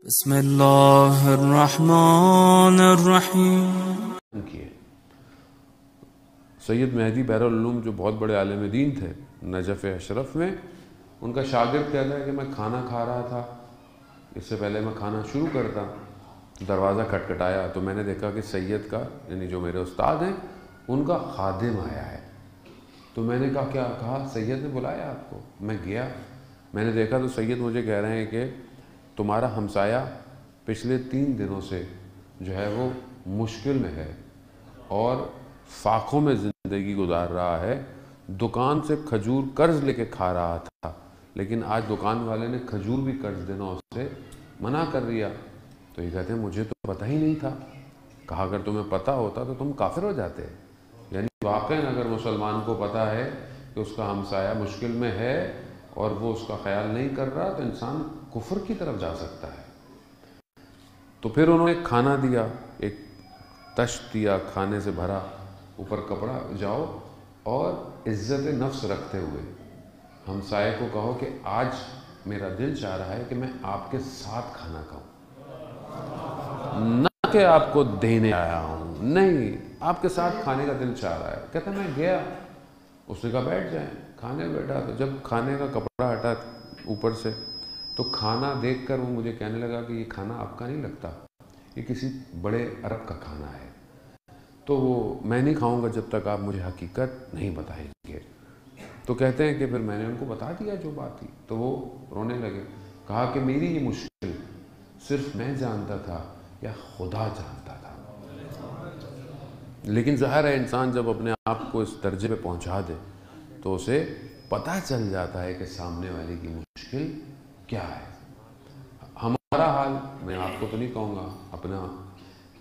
बिस्मिल्लाहिर्रहमानिर्रहीम किए। सैयद मेहदी बहरुल उलूम जो बहुत बड़े आलिम दीन थे नजफ़ अशरफ में, उनका शागिर्द कहता है कि मैं खाना खा रहा था, इससे पहले मैं खाना शुरू करता, दरवाज़ा खटखटाया तो मैंने देखा कि सैयद का, यानी जो मेरे उस्ताद हैं, उनका खादिम आया है। तो मैंने कहा क्या कहा? सैयद ने बुलाया आपको? मैं गया, मैंने देखा तो सैयद मुझे कह रहे हैं कि तुम्हारा हमसाया पिछले 3 दिनों से जो है वो मुश्किल में है और फाकों में ज़िंदगी गुजार रहा है। दुकान से खजूर कर्ज लेके खा रहा था, लेकिन आज दुकान वाले ने खजूर भी कर्ज देना उससे मना कर दिया। तो ये कहते हैं मुझे तो पता ही नहीं था। कहा अगर तुम्हें पता होता तो तुम काफिर हो जाते। यानी वाकई अगर मुसलमान को पता है कि उसका हमसाया मुश्किल में है और वो उसका ख्याल नहीं कर रहा, तो इंसान कुफ्र की तरफ जा सकता है। तो फिर उन्होंने खाना दिया, एक तश्त दिया खाने से भरा, ऊपर कपड़ा, जाओ और इज्जत नफ्स रखते हुए हमसाये को कहो कि आज मेरा दिल चाह रहा है कि मैं आपके साथ खाना खाऊं, न कि आपको देने आया हूं, नहीं, आपके साथ खाने का दिल चाह रहा है। कहता मैं गया, उसने कहा बैठ जाए, खाने बैठा। तो जब खाने का कपड़ा हटा ऊपर से तो खाना देखकर वो मुझे कहने लगा कि ये खाना आपका नहीं लगता, ये किसी बड़े अरब का खाना है, तो वो मैं नहीं खाऊंगा जब तक आप मुझे हकीकत नहीं बताएंगे। तो कहते हैं कि फिर मैंने उनको बता दिया जो बात थी, तो वो रोने लगे। कहा कि मेरी ये मुश्किल सिर्फ मैं जानता था या खुदा जानता था। लेकिन ज़ाहिर है इंसान जब अपने आप को इस दर्जे पे पहुंचा दे तो उसे पता चल जाता है कि सामने वाले की मुश्किल क्या है। हमारा हाल मैं आपको तो नहीं कहूँगा अपना,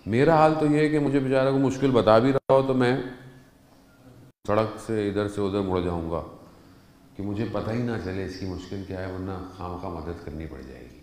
मेरा हाल तो ये है कि मुझे बेचारा को मुश्किल बता भी रहा हो तो मैं सड़क से इधर से उधर मुड़ जाऊँगा कि मुझे पता ही ना चले इसकी मुश्किल क्या है, वरना खामखा मदद करनी पड़ जाएगी।